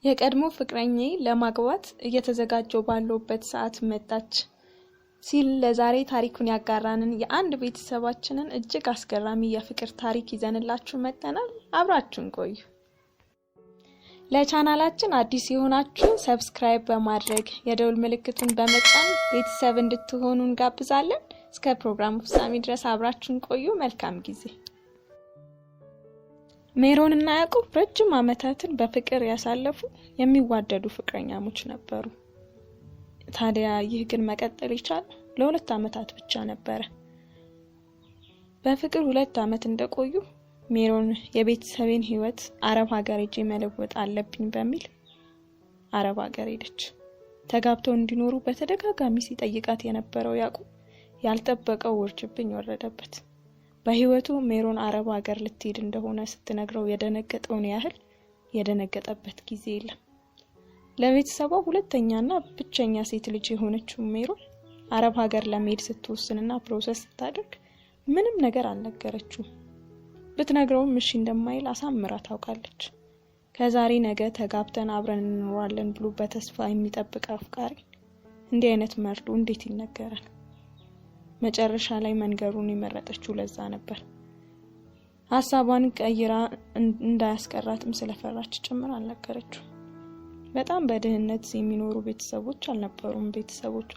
የቀድሞ ፍቅረኛዬ ለማግባት እየተዘጋጀው ባለበት ሰዓት መጣች ሲል ለዛሬ ታሪኩን ያጋራንን የአንድ ቤተሰባችንን እጅግ አስገራሚ የፍቅር ታሪክ ይዘንላችሁ መጥተናል። አብራችሁን ቆዩ። ለቻናላችን አዲስ የሆናችሁ ሰብስክራይብ በማድረግ የደውል ምልክቱን በመጫን ቤተሰብ እንድትሆኑ እንጋብዛለን። እስከ ፕሮግራሙ ፍጻሜ ድረስ አብራችሁን ቆዩ። መልካም ጊዜ። ሜሮንና ያዕቆብ ረጅም ዓመታትን በፍቅር ያሳለፉ የሚዋደዱ ፍቅረኛሞች ነበሩ። ታዲያ ይህ ግን መቀጠል የቻለው ለ2 ዓመታት ብቻ ነበር። በፍቅር 2 ዓመት እንደቆዩ ሜሮን የቤተሰቤን ህይወት አረብ ሀገር ሄጄ መለወጥ አለብኝ በሚል አረብ ሀገር ሄደች። ተጋብተው እንዲኖሩ በተደጋጋሚ ሲጠይቃት የነበረው ያዕቆብ ያልጠበቀው ውርጅብኝ ወረደበት። በህይወቱ ሜሮን አረብ ሀገር ልትሄድ እንደሆነ ስትነግረው የደነገጠውን ያህል የደነገጠበት ጊዜ የለም። ለቤተሰቧ ሁለተኛና ብቸኛ ሴት ልጅ የሆነችው ሜሮን አረብ ሀገር ለመሄድ ስትወስንና ፕሮሰስ ስታደርግ ምንም ነገር አልነገረችውም። ብትነግረውም እሺ እንደማይል አሳምራ ታውቃለች። ከዛሬ ነገ ተጋብተን አብረን እንኖራለን ብሎ በተስፋ የሚጠብቅ አፍቃሪ እንዲህ አይነት መርዶ እንዴት ይነገራል? መጨረሻ ላይ መንገሩን የመረጠችው ለዛ ነበር። ሐሳቧን ቀይራ እንዳያስቀራትም ስለፈራች ጭምር አልነገረችው። በጣም በድህነት የሚኖሩ ቤተሰቦች አልነበሩም ቤተሰቦቿ።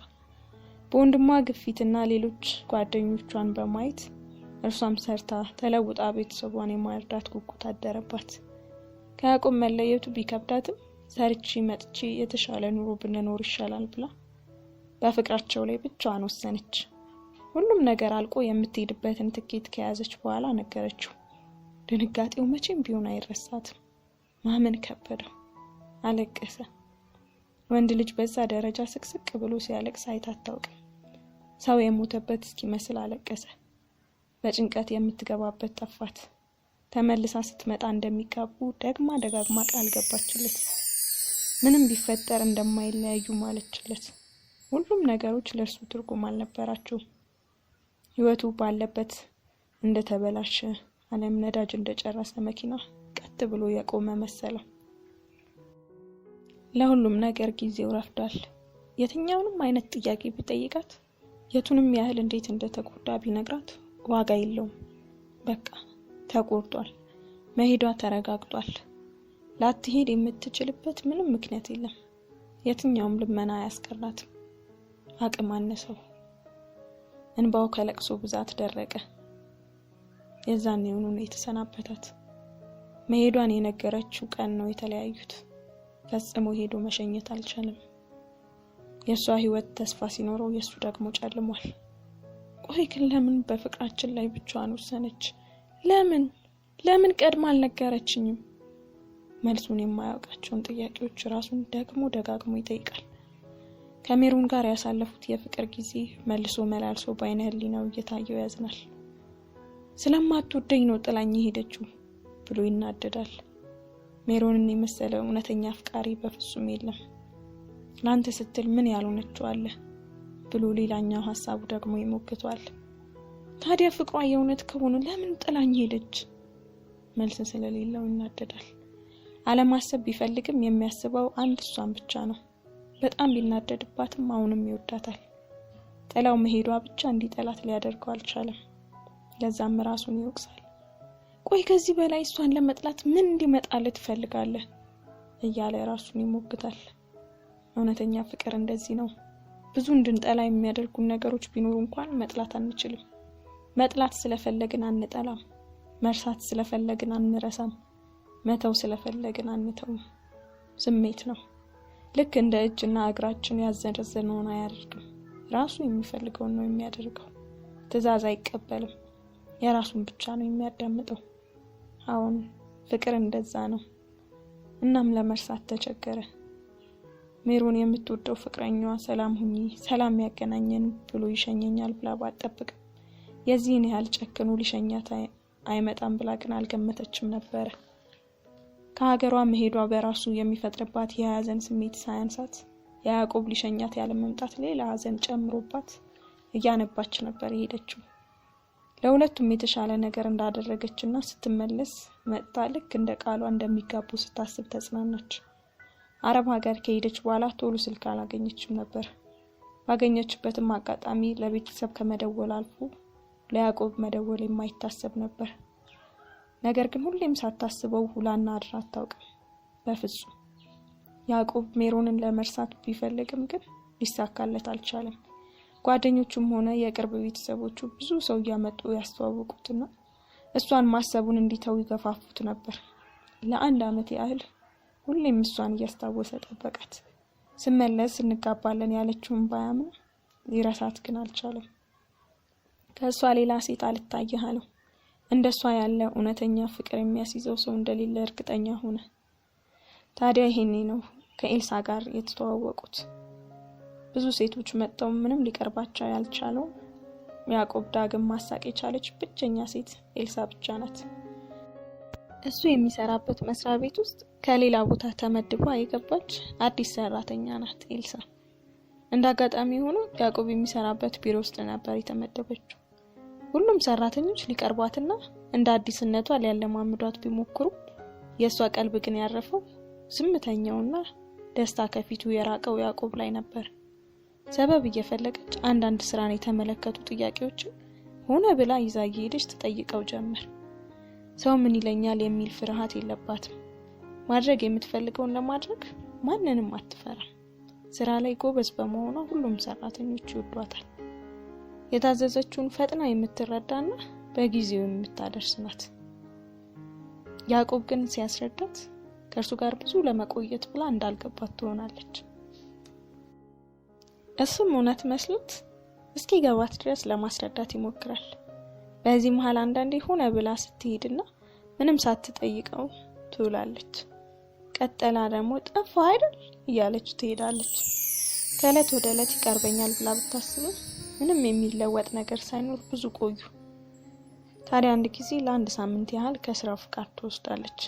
በወንድሟ ግፊትና ሌሎች ጓደኞቿን በማየት እርሷም ሰርታ ተለውጣ ቤተሰቧን የማርዳት ጉጉት አደረባት። ከያዕቆብ መለየቱ ቢከብዳትም ሰርቼ መጥቼ የተሻለ ኑሮ ብንኖር ይሻላል ብላ በፍቅራቸው ላይ ብቻዋን ወሰነች። ሁሉም ነገር አልቆ የምትሄድበትን ትኬት ከያዘች በኋላ ነገረችው። ድንጋጤው መቼም ቢሆን አይረሳትም። ማመን ከበደው። አለቀሰ። ወንድ ልጅ በዛ ደረጃ ስቅስቅ ብሎ ሲያለቅስ አይታታውቅም። ሰው የሞተበት እስኪመስል አለቀሰ። በጭንቀት የምትገባበት ጠፋት። ተመልሳ ስትመጣ እንደሚጋቡ ደጋግማ ቃል ገባችለት። ምንም ቢፈጠር እንደማይለያዩ ማለችለት። ሁሉም ነገሮች ለእርሱ ትርጉም አልነበራቸውም። ህይወቱ ባለበት እንደተበላሸ ዓለም ነዳጅ እንደጨረሰ መኪና ቀጥ ብሎ የቆመ መሰለው። ለሁሉም ነገር ጊዜው ረፍዷል። የትኛውንም አይነት ጥያቄ ቢጠይቃት የቱንም ያህል እንዴት እንደተጎዳ ቢነግራት ዋጋ የለውም። በቃ ተቆርጧል። መሄዷ ተረጋግጧል። ላትሄድ የምትችልበት ምንም ምክንያት የለም። የትኛውም ልመና አያስቀራትም። አቅም አነሰው። እንባው ከለቅሶ ብዛት ደረቀ። የዛኔ ነው የተሰናበታት። መሄዷን የነገረችው ቀን ነው የተለያዩት። ፈጽሞ ሄዶ መሸኘት አልቻለም። የሷ ህይወት ተስፋ ሲኖረው የሱ ደግሞ ጨልሟል። ቆይ ግን ለምን በፍቅራችን ላይ ብቻዋን ወሰነች? ለምን ቀድማ አልነገረችኝም? መልሱን የማያውቃቸውን ጥያቄዎች ራሱን ደጋግሞ ይጠይቃል። ከሜሮን ጋር ያሳለፉት የፍቅር ጊዜ መልሶ መላልሶ በአይነ ህሊናው እየታየው ያዝናል። ስለማትወደኝ ነው ጥላኝ ሄደችው ብሎ ይናደዳል። ሜሮንን የመሰለ እውነተኛ አፍቃሪ በፍጹም የለም። ላንተ ስትል ምን ያልሆነችው አለ ብሎ ሌላኛው ሐሳቡ ደግሞ ይሞግቷል። ታዲያ ፍቅሯ የእውነት ከሆነ ለምን ጥላኝ ሄደች? መልስ ስለሌለው ይናደዳል። አለማሰብ ቢፈልግም የሚያስበው አንድ እሷን ብቻ ነው። በጣም ቢናደድባትም አሁንም ይወዳታል። ጥላው መሄዷ ብቻ እንዲጠላት ሊያደርገው አልቻለም። ለዛም ራሱን ይወቅሳል። ቆይ ከዚህ በላይ እሷን ለመጥላት ምን እንዲመጣለት ትፈልጋለህ? እያለ ራሱን ይሞግታል። እውነተኛ ፍቅር እንደዚህ ነው። ብዙ እንድንጠላ የሚያደርጉን ነገሮች ቢኖሩ እንኳን መጥላት አንችልም። መጥላት ስለፈለግን አንጠላም። መርሳት ስለፈለግን አንረሳም። መተው ስለፈለግን አንተውም። ስሜት ነው። ልክ እንደ እጅና እግራችን ያዘነዘነውን አያደርግም። ራሱ የሚፈልገውን ነው የሚያደርገው። ትዕዛዝ አይቀበልም። የራሱን ብቻ ነው የሚያዳምጠው። አሁን ፍቅር እንደዛ ነው። እናም ለመርሳት ተቸገረ። ሜሮን የምትወደው ፍቅረኛዋ ሰላም ሁኚ፣ ሰላም ያገናኘን ብሎ ይሸኘኛል ብላ ባትጠብቅም የዚህን ያህል ጨክኖ ሊሸኛት አይመጣም ብላ ግን አልገመተችም ነበር። ከሀገሯ መሄዷ በራሱ የሚፈጥርባት የሐዘን ስሜት ሳያንሳት ያዕቆብ ሊሸኛት ያለ መምጣት ሌላ ሐዘን ጨምሮባት እያነባች ነበር የሄደችው። ለሁለቱም የተሻለ ነገር እንዳደረገችና ስትመለስ መጣ ልክ እንደ ቃሏ እንደሚጋቡ ስታስብ ተጽናናች። አረብ ሀገር ከሄደች በኋላ ቶሎ ስልክ አላገኘችም ነበር። ባገኘችበትም አጋጣሚ ለቤተሰብ ከመደወል አልፎ ለያዕቆብ መደወል የማይታሰብ ነበር። ነገር ግን ሁሌም ሳታስበው ውላና አድራ አታውቅም። በፍጹም ያዕቆብ ሜሮንን ለመርሳት ቢፈልግም ግን ሊሳካለት አልቻለም። ጓደኞቹም ሆነ የቅርብ ቤተሰቦቹ ብዙ ሰው እያመጡ ያስተዋወቁትና እሷን ማሰቡን እንዲተው ይገፋፉት ነበር። ለአንድ ዓመት ያህል ሁሌም እሷን እያስታወሰ ጠበቃት። ስመለስ እንጋባለን ያለችውን ባያምን ሊረሳት ግን አልቻለም። ከእሷ ሌላ ሴት አልታየህ አለው። እንደሷ ያለ እውነተኛ ፍቅር የሚያስይዘው ሰው እንደሌለ እርግጠኛ ሆነ። ታዲያ ይሄኔ ነው ከኤልሳ ጋር የተተዋወቁት። ብዙ ሴቶች መጥተው ምንም ሊቀርባቸው ያልቻለው ያዕቆብ ዳግም ማሳቅ የቻለች ብቸኛ ሴት ኤልሳ ብቻ ናት። እሱ የሚሰራበት መስሪያ ቤት ውስጥ ከሌላ ቦታ ተመድባ የገባች አዲስ ሰራተኛ ናት ኤልሳ። እንዳጋጣሚ ሆኖ ያዕቆብ የሚሰራበት ቢሮ ውስጥ ነበር የተመደበችው። ሁሉም ሰራተኞች ሊቀርቧትና እንደ አዲስነቷ ሊያለማምዷት ቢሞክሩ የሷ ቀልብ ግን ያረፈው ዝምተኛውና ደስታ ከፊቱ የራቀው ያዕቆብ ላይ ነበር። ሰበብ እየፈለገች አንዳንድ ስራን የተመለከቱ ጥያቄዎችን ሆነ ብላ ይዛ እየሄደች ትጠይቀው ጀመር። ሰው ምን ይለኛል የሚል ፍርሃት የለባትም። ማድረግ የምትፈልገውን ለማድረግ ማንንም አትፈራም። ስራ ላይ ጎበዝ በመሆኗ ሁሉም ሰራተኞች ይወዷታል። የታዘዘችውን ፈጥና የምትረዳና በጊዜው የምታደርስ ናት። ያዕቆብ ግን ሲያስረዳት ከእርሱ ጋር ብዙ ለመቆየት ብላ እንዳልገባት ትሆናለች። እሱም እውነት መስሎት እስኪገባት ድረስ ለማስረዳት ይሞክራል። በዚህ መሃል አንዳንዴ ሆነ ብላ ስትሄድና ምንም ሳትጠይቀው ትውላለች። ቀጠላ ደግሞ ጠፋ አይደል እያለች ትሄዳለች። ከዕለት ወደ ዕለት ይቀርበኛል ብላ ብታስብም ምንም የሚለወጥ ነገር ሳይኖር ብዙ ቆዩ። ታዲያ አንድ ጊዜ ለአንድ ሳምንት ያህል ከስራው ፍቃድ ትወስዳለች።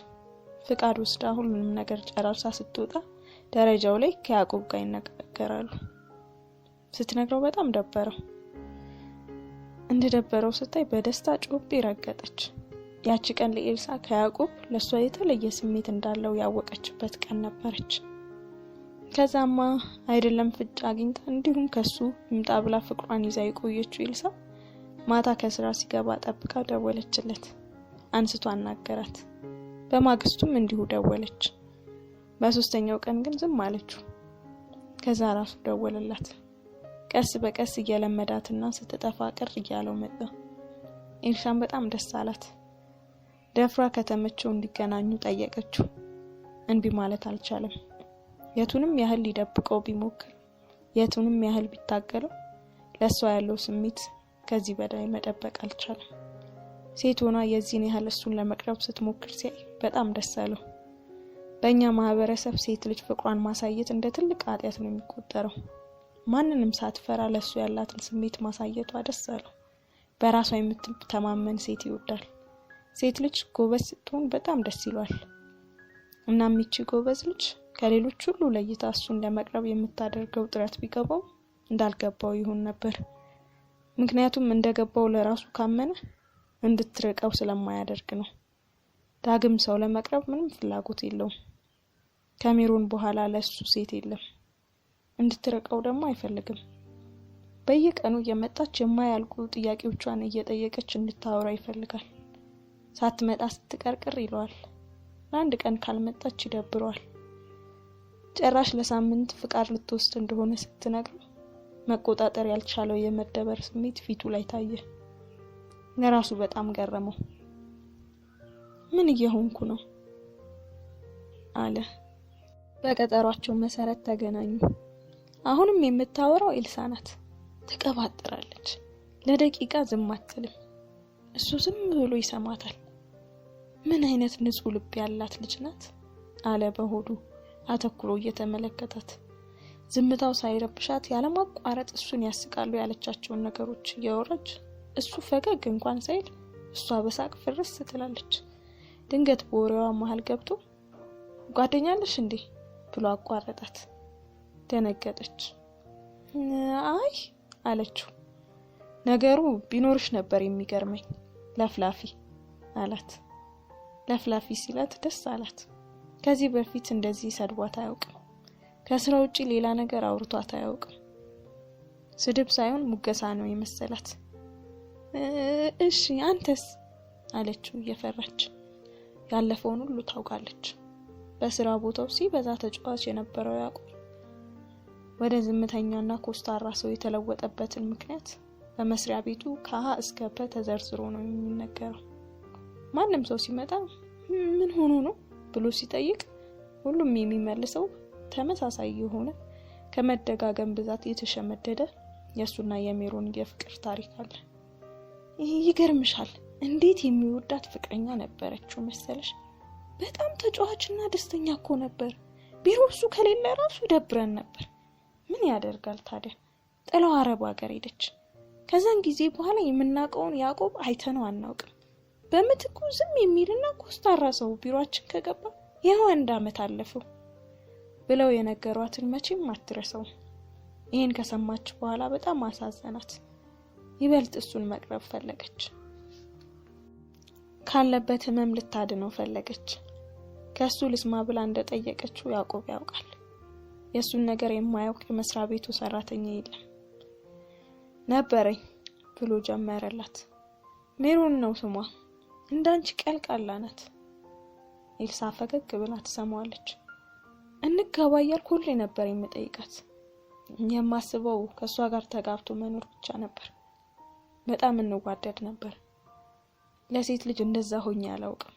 ፍቃድ ወስዳ ሁሉንም ነገር ጨራርሳ ስትወጣ ደረጃው ላይ ከያዕቆብ ጋር ይነጋገራሉ። ስትነግረው በጣም ደበረው። እንደደበረው ስታይ በደስታ ጮቤ ረገጠች። ያቺ ቀን ለኤልሳ ከያዕቆብ ለሷ የተለየ ስሜት እንዳለው ያወቀችበት ቀን ነበረች። ከዛማ አይደለም ፍጭ አግኝታ እንዲሁም ከሱ ይምጣ ብላ ፍቅሯን ይዛ የቆየችው ኤልሳ ማታ ከስራ ሲገባ ጠብቃ ደወለችለት። አንስቶ አናገራት። በማግስቱም እንዲሁ ደወለች። በሶስተኛው ቀን ግን ዝም አለችው። ከዛ ራሱ ደወለላት። ቀስ በቀስ እየለመዳትና ስትጠፋ ቅር እያለው መጣ። ኤልሳም በጣም ደስ አላት። ደፍራ ከተመቸው እንዲገናኙ ጠየቀችው። እንቢ ማለት አልቻለም። የቱንም ያህል ሊደብቀው ቢሞክር፣ የቱንም ያህል ቢታገለው ለሷ ያለው ስሜት ከዚህ በላይ መደበቅ አልቻለም። ሴት ሆና የዚህን ያህል እሱን ለመቅረብ ስትሞክር ሲያይ በጣም ደስ አለው። በእኛ ማህበረሰብ ሴት ልጅ ፍቅሯን ማሳየት እንደ ትልቅ ኃጢያት ነው የሚቆጠረው። ማንንም ሳትፈራ ለሱ ያላትን ስሜት ማሳየቷ ደስ አለው። በራሷ የምትተማመን ሴት ይወዳል። ሴት ልጅ ጎበዝ ስትሆን በጣም ደስ ይሏል። እናም ይቺ ጎበዝ ልጅ ከሌሎች ሁሉ ለይታ እሱን ለመቅረብ የምታደርገው ጥረት ቢገባው እንዳልገባው ይሆን ነበር። ምክንያቱም እንደገባው ለራሱ ካመነ እንድትርቀው ስለማያደርግ ነው። ዳግም ሰው ለመቅረብ ምንም ፍላጎት የለውም። ከሜሮን በኋላ ለሱ ሴት የለም። እንድትርቀው ደግሞ አይፈልግም። በየቀኑ እየመጣች የማያልቁ ጥያቄዎቿን እየጠየቀች እንድታወራ ይፈልጋል። ሳትመጣ ስትቀርቅር ይለዋል። ለአንድ ቀን ካልመጣች ይደብረዋል። ጭራሽ ለሳምንት ፍቃድ ልትወስድ እንደሆነ ስትነግረው መቆጣጠር ያልቻለው የመደበር ስሜት ፊቱ ላይ ታየ። ለራሱ በጣም ገረመው። ምን እየሆንኩ ነው አለ። በቀጠሯቸው መሰረት ተገናኙ። አሁንም የምታወራው ኤልሳ ናት። ተቀባጥራለች። ለደቂቃ ዝም አትልም። እሱ ዝም ብሎ ይሰማታል። ምን አይነት ንጹህ ልብ ያላት ልጅ ናት አለ በሆዱ አተኩሮ እየተመለከታት። ዝምታው ሳይረብሻት ያለማቋረጥ እሱን ያስቃሉ ያለቻቸውን ነገሮች እያወራች እሱ ፈገግ እንኳን ሳይል እሷ በሳቅ ፍርስ ትላለች። ድንገት በወሬዋ መሃል ገብቶ ጓደኛለሽ እንዴ ብሎ አቋረጣት። ደነገጠች። አይ አለችው። ነገሩ ቢኖርሽ ነበር የሚገርመኝ ለፍላፊ አላት። ለፍላፊ ሲላት ደስ አላት። ከዚህ በፊት እንደዚህ ሰድቧት አያውቅም። ከስራ ውጪ ሌላ ነገር አውርቷት አያውቅም። ስድብ ሳይሆን ሙገሳ ነው የመሰላት። እሺ አንተስ አለችው እየፈራች። ያለፈውን ሁሉ ታውቃለች። በስራ ቦታው ሲበዛ ተጫዋች የነበረው ያዕቆብ ወደ ዝምተኛና ኮስታራ ሰው የተለወጠበትን ምክንያት በመስሪያ ቤቱ ከሀ እስከ ፐ ተዘርዝሮ ነው የሚነገረው። ማንም ሰው ሲመጣ ምን ሆኖ ነው ብሎ ሲጠይቅ ሁሉም የሚመልሰው ተመሳሳይ የሆነ ከመደጋገም ብዛት የተሸመደደ የሱና የሜሮን የፍቅር ታሪክ አለ። ይገርምሻል፣ እንዴት የሚወዳት ፍቅረኛ ነበረችው መሰለሽ። በጣም ተጫዋችና ደስተኛ እኮ ነበር። ቢሮ እሱ ከሌለ ራሱ ደብረን ነበር። ምን ያደርጋል ታዲያ ጥላው አረብ ሀገር ሄደች። ከዛን ጊዜ በኋላ የምናውቀውን ያዕቆብ አይተነው አናውቅም። በምትኩ ዝም የሚልና ኮስታራ ሰው ቢሮአችን ከገባ ይኸው 1 ዓመት አለፈው ብለው የነገሯትን መቼም አትረሳው። ይሄን ከሰማች በኋላ በጣም አሳዘናት። ይበልጥ እሱን መቅረብ ፈለገች። ካለበት ህመም ልታድነው ፈለገች። ከሱ ልስማ ብላ እንደጠየቀችው ያዕቆብ ያውቃል። የሱን ነገር የማያውቅ የመስሪያ ቤቱ ሰራተኛ የለም። ነበረኝ ብሎ ጀመረላት። ሜሮን ነው ስሟ። እንዳንቺ ቀልቃላ ናት። ኤልሳ ፈገግ ብላ ትሰማዋለች። እንጋባ እያልኩ ሁሌ ነበር የምጠይቃት። የማስበው ከሷ ጋር ተጋብቶ መኖር ብቻ ነበር። በጣም እንዋደድ ነበር። ለሴት ልጅ እንደዛ ሆኜ አላውቅም።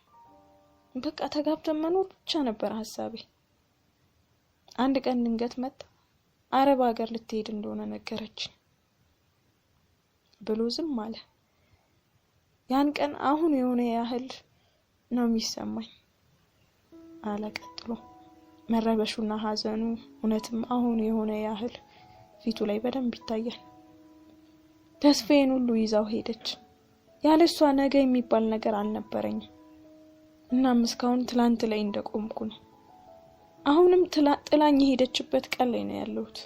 በቃ ተጋብተን መኖር ብቻ ነበር ሐሳቤ። አንድ ቀን ድንገት መጣ። አረብ ሀገር ልትሄድ እንደሆነ ነገረችኝ ብሎ ዝም አለ። ያን ቀን አሁን የሆነ ያህል ነው የሚሰማኝ አለ ቀጥሎ። መረበሹና ሐዘኑ እውነትም አሁን የሆነ ያህል ፊቱ ላይ በደንብ ይታያል። ተስፋዬን ሁሉ ይዛው ሄደች። ያለሷ ነገ የሚባል ነገር አልነበረኝም። እናም እስካሁን ትላንት ላይ እንደቆምኩ ነው። አሁንም ጥላኝ የሄደችበት ቀን ላይ ነው ያለሁት።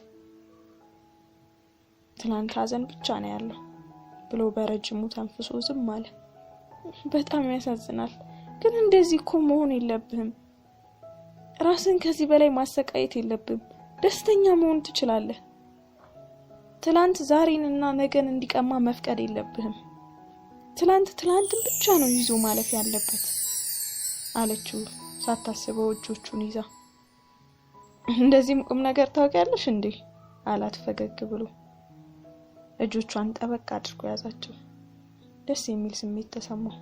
ትላንት ሐዘን ብቻ ነው ያለው ብሎ በረጅሙ ተንፍሶ ዝም አለ። በጣም ያሳዝናል፣ ግን እንደዚህ እኮ መሆን የለብህም። ራስን ከዚህ በላይ ማሰቃየት የለብህም። ደስተኛ መሆን ትችላለህ። ትላንት ዛሬንና ነገን እንዲቀማ መፍቀድ የለብህም። ትላንትን ብቻ ነው ይዞ ማለፍ ያለበት አለችው ሳታስበው እጆቹን ይዛ። እንደዚህም ቁም ነገር ታውቂያለሽ እንዴ አላት ፈገግ ብሎ። እጆቿን ጠበቅ አድርጎ ያዛቸው። ደስ የሚል ስሜት ተሰማው።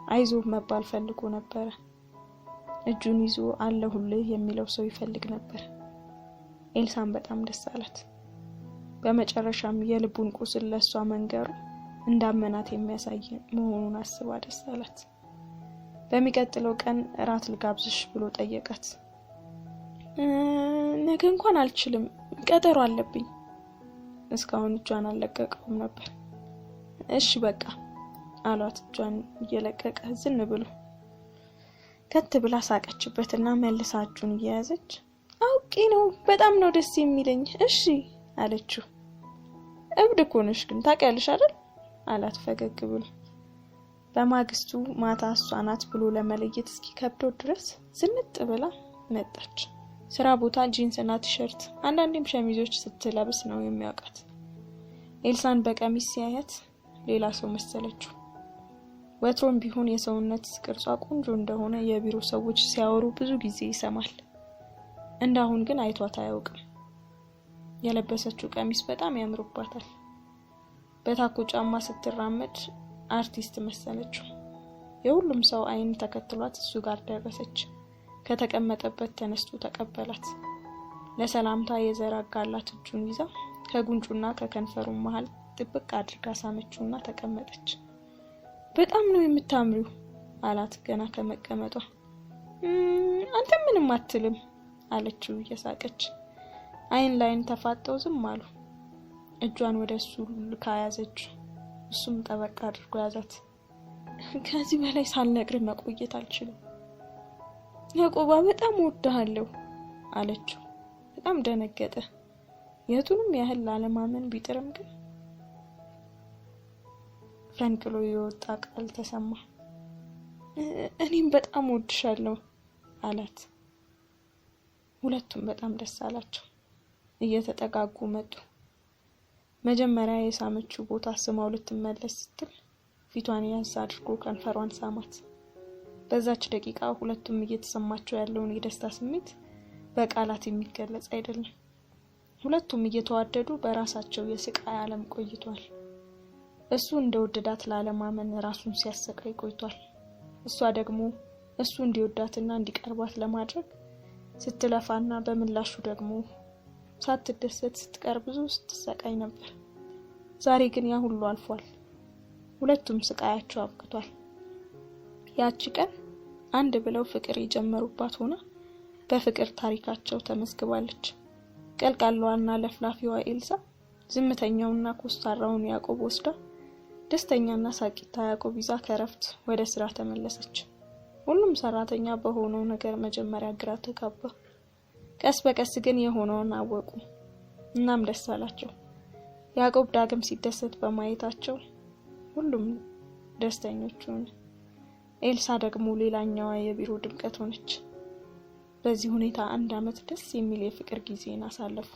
አይዞ መባል ፈልጎ ነበር። እጁን ይዞ አለሁልህ የሚለው ሰው ይፈልግ ነበር። ኤልሳን በጣም ደስ አላት። በመጨረሻም የልቡን ቁስል ለሷ መንገሩ እንዳመናት የሚያሳይ መሆኑን አስባ ደስ አላት። በሚቀጥለው ቀን እራት ልጋብዝሽ ብሎ ጠየቃት። ነገ እንኳን አልችልም፣ ቀጠሮ አለብኝ። እስካሁን እጇን አልለቀቀውም ነበር። እሺ በቃ አሏት እጇን እየለቀቀ ዝም ብሎ። ከት ብላ ሳቀችበትና መልሳ እጁን እየያዘች አውቄ ነው፣ በጣም ነው ደስ የሚለኝ እሺ አለችው። እብድ እኮ ነሽ ግን ታውቂያለሽ አይደል አላት ፈገግ ብሎ። በማግስቱ ማታ እሷ ናት ብሎ ለመለየት እስኪከብደው ድረስ ዝንጥ ብላ መጣች። ስራ ቦታ ጂንስና ቲሸርት አንዳንዴም ሸሚዞች ስትለብስ ነው የሚያውቃት። ኤልሳን በቀሚስ ሲያያት ሌላ ሰው መሰለችው። ወትሮም ቢሆን የሰውነት ቅርጿ ቆንጆ እንደሆነ የቢሮ ሰዎች ሲያወሩ ብዙ ጊዜ ይሰማል። እንዳሁን ግን አይቷት አያውቅም። የለበሰችው ቀሚስ በጣም ያምርባታል። በታኮ ጫማ ስትራመድ አርቲስት መሰለችው። የሁሉም ሰው አይን ተከትሏት እሱ ጋር ደረሰች። ከተቀመጠበት ተነስቶ ተቀበላት። ለሰላምታ የዘረጋላት እጁን ይዛ ከጉንጩና ከከንፈሩ መሃል ጥብቅ አድርጋ ሳመችውና ተቀመጠች። በጣም ነው የምታምሪው አላት ገና ከመቀመጧ። አንተ ምንም አትልም አለችው እየሳቀች። አይን ላይን ተፋጠው ዝም አሉ። እጇን ወደሱ ልካያዘች። እሱም ጠበቅ አድርጎ ያዛት። ከዚህ በላይ ሳልነግርህ መቆየት አልችልም። ያዕቆባ በጣም እወድሃለሁ አለችው። በጣም ደነገጠ። የቱንም ያህል ላለማመን ቢጥርም ግን ፈንቅሎ የወጣ ቃል ተሰማ። እኔም በጣም እወድሻለሁ አላት። ሁለቱም በጣም ደስ አላቸው። እየተጠጋጉ መጡ። መጀመሪያ የሳመችው ቦታ ስማው ልትመለስ ስትል ፊቷን ያዝ አድርጎ ከንፈሯን ሳማት። በዛች ደቂቃ ሁለቱም እየተሰማቸው ያለውን የደስታ ስሜት በቃላት የሚገለጽ አይደለም። ሁለቱም እየተዋደዱ በራሳቸው የስቃይ ዓለም ቆይቷል። እሱ እንደወደዳት ላለማመን ራሱን ሲያሰቃይ ቆይቷል። እሷ ደግሞ እሱ እንዲወዳትና እንዲቀርባት ለማድረግ ስትለፋና በምላሹ ደግሞ ሳትደሰት ስትቀር ብዙ ስትሰቃይ ነበር። ዛሬ ግን ያ ሁሉ አልፏል። ሁለቱም ስቃያቸው አብቅቷል። ያቺ ቀን አንድ ብለው ፍቅር የጀመሩባት ሆና በፍቅር ታሪካቸው ተመዝግባለች። ቀልቃላዋና ለፍላፊዋ ኤልሳ ዝምተኛውና ኮስታራውን ያዕቆብ ወስዳ ደስተኛና ሳቂታ ያዕቆብ ይዛ ከረፍት ወደ ስራ ተመለሰች። ሁሉም ሰራተኛ በሆነው ነገር መጀመሪያ ግራ ተጋባ። ቀስ በቀስ ግን የሆነውን አወቁ። እናም ደስ አላቸው። ያዕቆብ ዳግም ሲደሰት በማየታቸው ሁሉም ደስተኞች ሆኑ። ኤልሳ ደግሞ ሌላኛዋ የቢሮ ድምቀት ሆነች። በዚህ ሁኔታ 1 ዓመት ደስ የሚል የፍቅር ጊዜን አሳለፉ።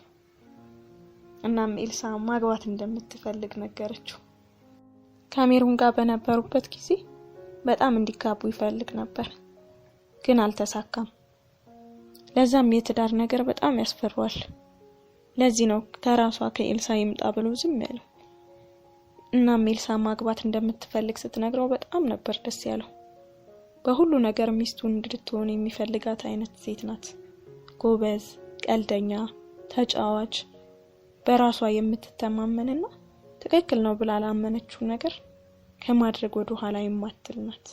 እናም ኤልሳ ማግባት እንደምትፈልግ ነገረችው። ካሜሩን ጋር በነበሩበት ጊዜ በጣም እንዲጋቡ ይፈልግ ነበር፣ ግን አልተሳካም። ለዛም የትዳር ነገር በጣም ያስፈራዋል። ለዚህ ነው ከራሷ ከኤልሳ ይምጣ ብሎ ዝም ያለው። እናም ኤልሳ ማግባት እንደምትፈልግ ስትነግረው በጣም ነበር ደስ ያለው። በሁሉ ነገር ሚስቱን እንድትሆን የሚፈልጋት አይነት ሴት ናት። ጎበዝ፣ ቀልደኛ፣ ተጫዋች፣ በራሷ የምትተማመንና ትክክል ነው ብላ ላመነችው ነገር ከማድረግ ወደ ኋላ የማትል ናት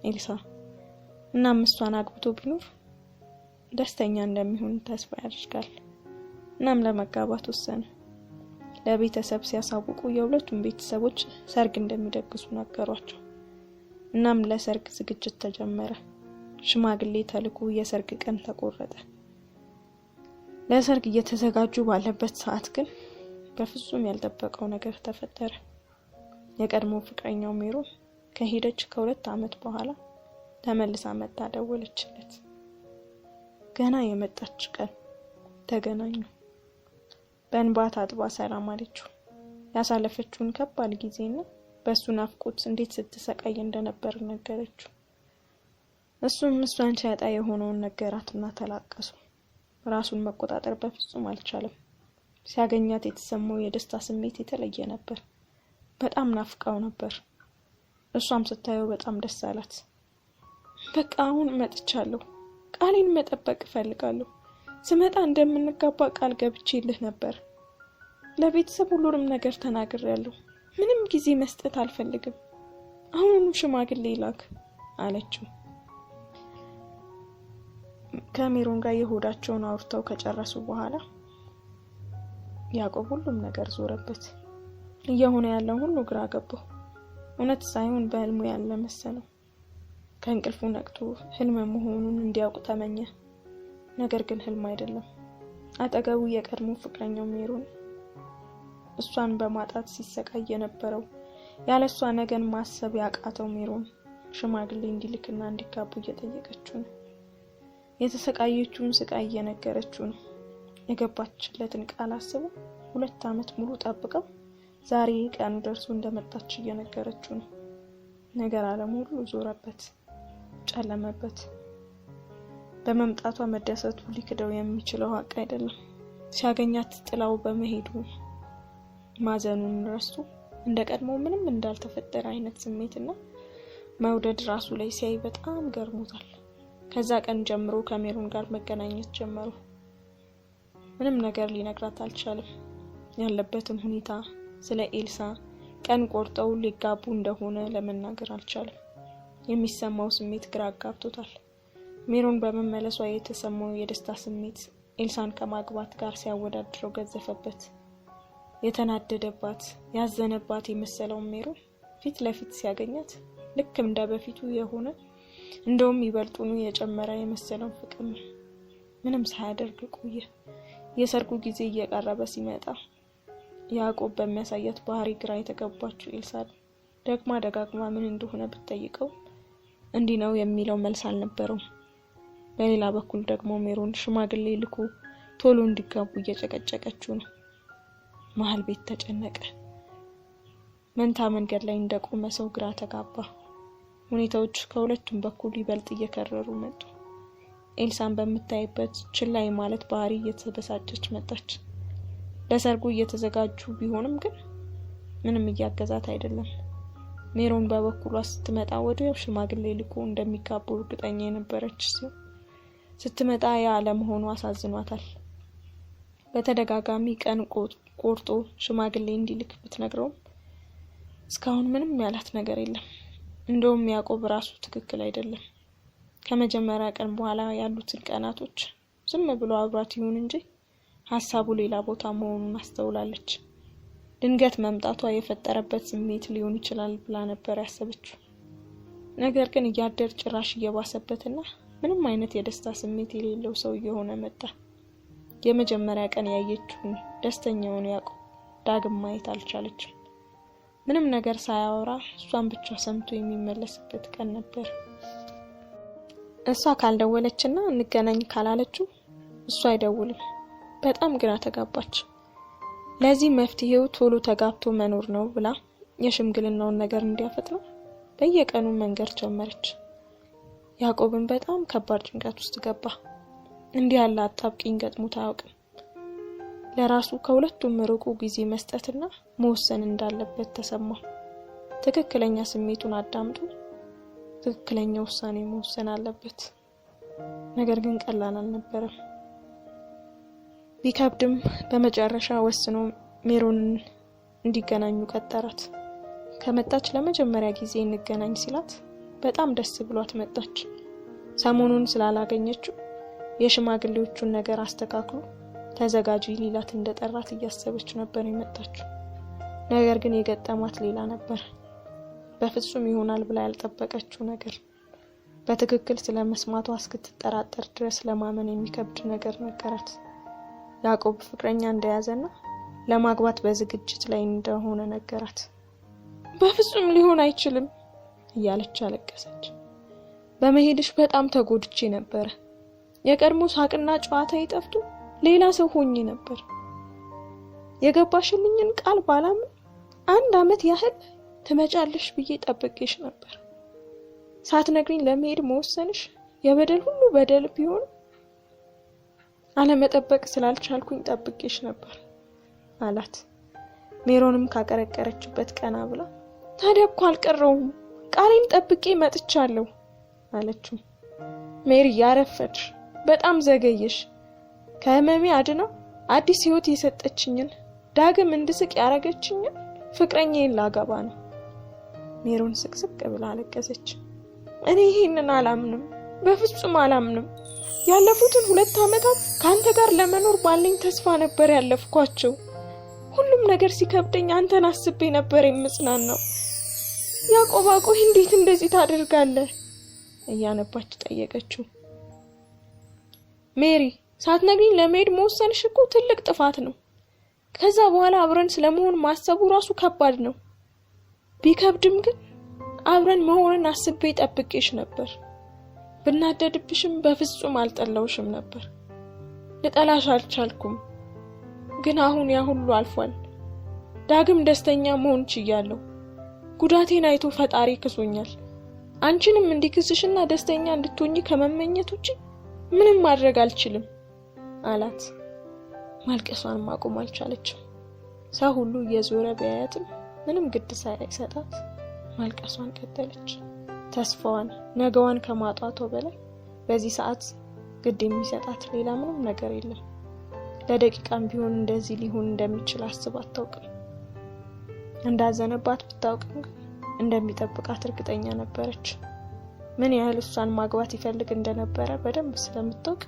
ኤልሳ። እናም እሷን አግብቶ ቢኖር ደስተኛ እንደሚሆን ተስፋ ያደርጋል። እናም ለመጋባት ወሰነ። ለቤተሰብ ሲያሳውቁ የሁለቱም ቤተሰቦች ሰርግ እንደሚደግሱ ነገሯቸው። እናም ለሰርግ ዝግጅት ተጀመረ። ሽማግሌ ተልኮ የሰርግ ቀን ተቆረጠ። ለሰርግ እየተዘጋጁ ባለበት ሰዓት ግን በፍጹም ያልጠበቀው ነገር ተፈጠረ። የቀድሞ ፍቅረኛው ሜሮን ከሄደች ከ2 ዓመት በኋላ ተመልሳ መጣ። ደወለችለት። ገና የመጣች ቀን ተገናኙ። በእንባ ታጥባ ሰላም አለችው። ያሳለፈችውን ከባድ ጊዜና በሱ ናፍቆት እንዴት ስትሰቃይ እንደነበር ነገረችው። እሱም እሷን ሲያጣ የሆነውን ነገራትና ተላቀሱ። ራሱን መቆጣጠር በፍጹም አልቻለም። ሲያገኛት የተሰማው የደስታ ስሜት የተለየ ነበር። በጣም ናፍቃው ነበር። እሷም ስታየው በጣም ደስ አላት። በቃ አሁን መጥቻለሁ። ቃሌን መጠበቅ እፈልጋለሁ። ስመጣ እንደምንጋባ ቃል ገብቼልህ ነበር። ለቤተሰብ ሁሉንም ነገር ተናግሬያለሁ። ምንም ጊዜ መስጠት አልፈልግም። አሁንም ሽማግሌ ላክ አለችው። ከሜሮን ጋር የሆዳቸውን አውርተው ከጨረሱ በኋላ ያዕቆብ ሁሉም ነገር ዞረበት። እየሆነ ያለው ሁሉ ግራ ገባው። እውነት ሳይሆን በህልሙ ያለ መሰለው። ከእንቅልፉ ነቅቶ ህልም መሆኑን እንዲያውቅ ተመኘ። ነገር ግን ህልም አይደለም። አጠገቡ የቀድሞ ፍቅረኛው ሜሮን እሷን በማጣት ሲሰቃይ የነበረው ያለሷ ነገን ማሰብ ያቃተው ሜሮን ሽማግሌ እንዲልክና እንዲጋቡ እየጠየቀችው ነው። የተሰቃየችውን ስቃይ እየነገረችው ነው። የገባችለትን ቃል አስቦ 2 ዓመት ሙሉ ጠብቀው ዛሬ ቀኑ ደርሶ እንደመጣች እየነገረችው ነው። ነገር ዓለም ሁሉ ዞረበት፣ ጨለመበት። በመምጣቷ መደሰቱ ሊክደው የሚችለው ሀቅ አይደለም። ሲያገኛት ጥላው በመሄዱ ማዘኑን ረስቶ እንደቀድሞ ምንም እንዳልተፈጠረ አይነት ስሜትና መውደድ ራሱ ላይ ሲያይ በጣም ገርሞታል። ከዛ ቀን ጀምሮ ከሜሮን ጋር መገናኘት ጀመሩ። ምንም ነገር ሊነግራት አልቻለም። ያለበትን ሁኔታ ስለ ኤልሳ ቀን ቆርጠው ሊጋቡ እንደሆነ ለመናገር አልቻለም። የሚሰማው ስሜት ግራ አጋብቶታል። ሜሮን በመመለሷ የተሰማው የደስታ ስሜት ኤልሳን ከማግባት ጋር ሲያወዳድረው ገዘፈበት። የተናደደባት ያዘነባት የመሰለው ሜሮን ፊት ለፊት ሲያገኛት ልክ እንደ በፊቱ የሆነ እንደውም ይበልጡኑ የጨመረ የመሰለው ፍቅር ምንም ሳያደርግ ቆየ። የሰርጉ ጊዜ እየቀረበ ሲመጣ ያዕቆብ በሚያሳያት ባህሪ ግራ የተገባችው ኤልሳ ደጋግማ ምን እንደሆነ ብትጠይቀው እንዲህ ነው የሚለው መልስ አልነበረውም። በሌላ በኩል ደግሞ ሜሮን ሽማግሌ ልኮ ቶሎ እንዲጋቡ እየጨቀጨቀችው ነው። መሀል ቤት ተጨነቀ። መንታ መንገድ ላይ እንደቆመ ሰው ግራ ተጋባ። ሁኔታዎች ከሁለቱም በኩል ይበልጥ እየከረሩ መጡ። ኤልሳን በምታይበት ችላይ ማለት ባህሪ እየተበሳጨች መጣች። ለሰርጉ እየተዘጋጁ ቢሆንም ግን ምንም እያገዛት አይደለም። ሜሮን በበኩሏ ስትመጣ ወዲያው ሽማግሌ ልኮ እንደሚጋቡ እርግጠኛ የነበረች ሲሆን ስትመጣ ያ ለመሆኑ አሳዝኗታል። በተደጋጋሚ ቀን ቆርጦ ሽማግሌ እንዲልክ ብትነግረውም እስካሁን ምንም ያላት ነገር የለም። እንደውም ያዕቆብ ራሱ ትክክል አይደለም። ከመጀመሪያ ቀን በኋላ ያሉትን ቀናቶች ዝም ብሎ አብሯት ይሁን እንጂ ሐሳቡ ሌላ ቦታ መሆኑን አስተውላለች። ድንገት መምጣቷ የፈጠረበት ስሜት ሊሆን ይችላል ብላ ነበር ያሰበችው። ነገር ግን እያደር ጭራሽ እየባሰበትና ምንም አይነት የደስታ ስሜት የሌለው ሰው እየሆነ መጣ። የመጀመሪያ ቀን ያየችውን ደስተኛውን ያዕቆብ ዳግም ማየት አልቻለችም። ምንም ነገር ሳያወራ እሷን ብቻ ሰምቶ የሚመለስበት ቀን ነበር። እሷ ካልደወለችና እንገናኝ ካላለችው እሷ አይደውልም። በጣም ግራ ተጋባች። ለዚህ መፍትሄው ቶሎ ተጋብቶ መኖር ነው ብላ የሽምግልናውን ነገር እንዲያፈጥነው በየቀኑ መንገር ጀመረች። ያዕቆብን በጣም ከባድ ጭንቀት ውስጥ ገባ። እንዲህ ያለ አጣብቂኝ ገጥሞት አያውቅም። ለራሱ ከሁለቱም ርቁ ጊዜ መስጠትና መወሰን እንዳለበት ተሰማው። ትክክለኛ ስሜቱን አዳምጦ ትክክለኛ ውሳኔ መወሰን አለበት። ነገር ግን ቀላል አልነበረም። ቢከብድም በመጨረሻ ወስኖ ሜሮንን እንዲገናኙ ቀጠራት። ከመጣች ለመጀመሪያ ጊዜ እንገናኝ ሲላት በጣም ደስ ብሏት መጣች። ሰሞኑን ስላላገኘችው የሽማግሌዎቹን ነገር አስተካክሎ ተዘጋጂ ሊላት እንደጠራት እያሰበች ነበር የመጣችው። ነገር ግን የገጠማት ሌላ ነበር። በፍጹም ይሆናል ብላ ያልጠበቀችው ነገር። በትክክል ስለመስማቷ እስክትጠራጠር ድረስ ለማመን የሚከብድ ነገር ነገራት። ያዕቆብ ፍቅረኛ እንደያዘና ለማግባት በዝግጅት ላይ እንደሆነ ነገራት። በፍጹም ሊሆን አይችልም እያለች አለቀሰች። በመሄድሽ በጣም ተጎድቼ ነበር። የቀድሞ ሳቅና ጨዋታ ይጠፍቱ ሌላ ሰው ሆኜ ነበር። የገባሽልኝን ቃል ባላምን 1 አመት ያህል ትመጫለሽ ብዬ ጠብቄሽ ነበር። ሳትነግሪኝ ለመሄድ መወሰንሽ የበደል ሁሉ በደል ቢሆን አለመጠበቅ ስላልቻልኩኝ ጠብቄሽ ነበር አላት። ሜሮንም ካቀረቀረችበት ቀና ብላ ታዲያ እኮ አልቀረውም፣ ቃሌን ጠብቄ መጥቻለሁ አለችው። ሜሪ ያረፈድሽ፣ በጣም ዘገየሽ። ከህመሜ አድና አዲስ ህይወት የሰጠችኝን ዳግም እንድስቅ ያረገችኝን ፍቅረኛዬን ላገባ ነው። ሜሮን ስቅስቅ ብላ አለቀሰች። እኔ ይሄንን አላምንም፣ በፍጹም አላምንም። ያለፉትን 2 አመታት ካንተ ጋር ለመኖር ባለኝ ተስፋ ነበር ያለፍኳቸው። ሁሉም ነገር ሲከብደኝ አንተን አስቤ ነበር የምጽናናው። ያዕቆብ ቆይ እንዴት እንደዚህ ታደርጋለህ እያነባች ጠየቀችው። ሜሪ ሳትነግሪኝ ለመሄድ መወሰንሽ እኮ ትልቅ ጥፋት ነው። ከዛ በኋላ አብረን ስለመሆን ማሰቡ ራሱ ከባድ ነው። ቢከብድም ግን አብረን መሆንን አስቤ ጠብቄሽ ነበር። ብናደድብሽም በፍጹም አልጠላውሽም ነበር። ልጠላሽ አልቻልኩም። ግን አሁን ያ ሁሉ አልፏል። ዳግም ደስተኛ መሆን ችያለሁ። ጉዳቴን አይቶ ፈጣሪ ክሶኛል። አንቺንም እንዲክስሽና ደስተኛ እንድትሆኚ ከመመኘት ውጪ ምንም ማድረግ አልችልም አላት። ማልቀሷን ማቆም አልቻለችም። ሰው ሁሉ እየዞረ ቢያያትም ምንም ግድ ሳይሰጣት ማልቀሷን ቀጠለች። ተስፋዋን ነገዋን ከማጣቷ በላይ በዚህ ሰዓት ግድ የሚሰጣት ሌላ ምንም ነገር የለም። ለደቂቃም ቢሆን እንደዚህ ሊሆን እንደሚችል አስባ አታውቅም። እንዳዘነባት ብታውቅም እንደሚጠብቃት እርግጠኛ ነበረች። ምን ያህል እሷን ማግባት ይፈልግ እንደነበረ በደንብ ስለምታውቅ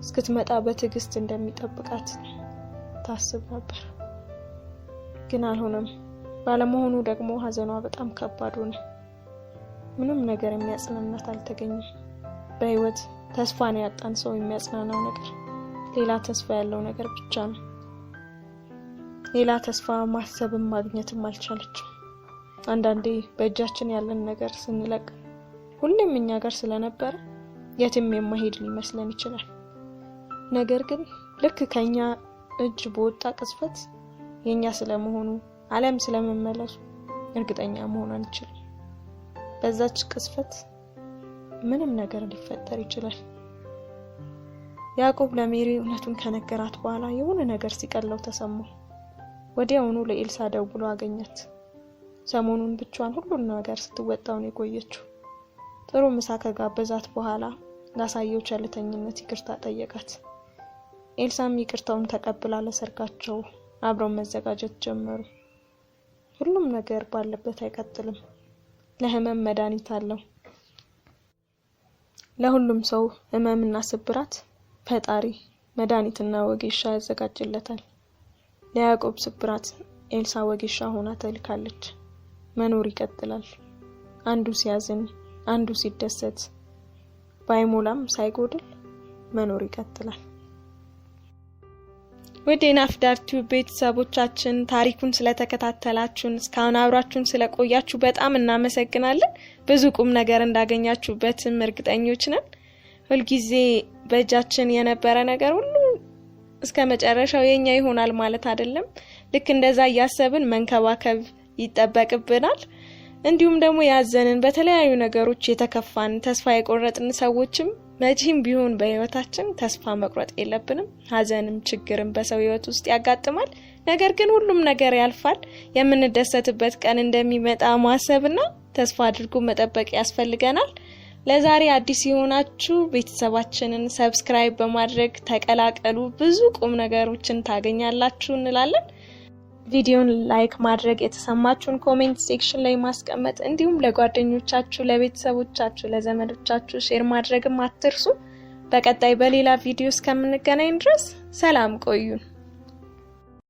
እስክትመጣ በትዕግስት እንደሚጠብቃት ታስብ ነበር። ግን አልሆነም። ባለመሆኑ ደግሞ ሀዘኗ በጣም ከባድ ሆነ። ምንም ነገር የሚያጽናናት አልተገኘም። በህይወት ተስፋን ያጣን ሰው የሚያጽናናው ነገር ሌላ ተስፋ ያለው ነገር ብቻ ነው። ሌላ ተስፋ ማሰብም ማግኘትም አልቻለችም። አንዳንዴ በእጃችን ያለን ነገር ስንለቅ ሁሌም እኛ ጋር ስለነበረ የትም የማይሄድ ሊመስለን ይችላል። ነገር ግን ልክ ከኛ እጅ በወጣ ቅጽበት የኛ ስለመሆኑ ዓለም ስለመመለሱ እርግጠኛ መሆን አንችልም። በዛች ቅጽበት ምንም ነገር ሊፈጠር ይችላል። ያዕቆብ ለሜሪ እውነቱን ከነገራት በኋላ የሆነ ነገር ሲቀለው ተሰማው። ወዲያውኑ ለኤልሳ ደውሎ አገኛት። ሰሞኑን ብቻዋን ሁሉን ነገር ስትወጣው ነው የቆየችው። ጥሩ ምሳ ከጋበዛት በኋላ ላሳየው ቸልተኝነት ይቅርታ ጠየቃት። ኤልሳም ይቅርታውን ተቀብላ ለሰርጋቸው አብረው መዘጋጀት ጀመሩ። ሁሉም ነገር ባለበት አይቀጥልም። ለህመም መድኃኒት አለው። ለሁሉም ሰው ህመምና ስብራት ፈጣሪ መድኃኒትና ወጌሻ ያዘጋጅለታል። ለያዕቆብ ስብራት ኤልሳ ወጌሻ ሆና ተልካለች። መኖር ይቀጥላል። አንዱ ሲያዝን፣ አንዱ ሲደሰት፣ ባይሞላም ሳይጎድል መኖር ይቀጥላል። ወደ ናፍዳር ቲዩብ ቤተሰቦቻችን ታሪኩን ስለተከታተላችሁን እስካሁን አብራችሁን ስለቆያችሁ በጣም እናመሰግናለን። ብዙ ቁም ነገር እንዳገኛችሁበትም እርግጠኞች ነን። ሁልጊዜ በእጃችን የነበረ ነገር ሁሉ እስከ መጨረሻው የኛ ይሆናል ማለት አይደለም። ልክ እንደዛ ያሰብን መንከባከብ ይጠበቅብናል። እንዲሁም ደግሞ ያዘንን በተለያዩ ነገሮች የተከፋን ተስፋ የቆረጥን ሰዎችም መቼም ቢሆን በህይወታችን ተስፋ መቁረጥ የለብንም። ሀዘንም ችግርም በሰው ህይወት ውስጥ ያጋጥማል። ነገር ግን ሁሉም ነገር ያልፋል። የምንደሰትበት ቀን እንደሚመጣ ማሰብና ተስፋ አድርጎ መጠበቅ ያስፈልገናል። ለዛሬ አዲስ የሆናችሁ ቤተሰባችንን ሰብስክራይብ በማድረግ ተቀላቀሉ። ብዙ ቁም ነገሮችን ታገኛላችሁ እንላለን። ቪዲዮን ላይክ ማድረግ፣ የተሰማችሁን ኮሜንት ሴክሽን ላይ ማስቀመጥ፣ እንዲሁም ለጓደኞቻችሁ፣ ለቤተሰቦቻችሁ፣ ለዘመዶቻችሁ ሼር ማድረግም አትርሱ። በቀጣይ በሌላ ቪዲዮ እስከምንገናኝ ድረስ ሰላም ቆዩን።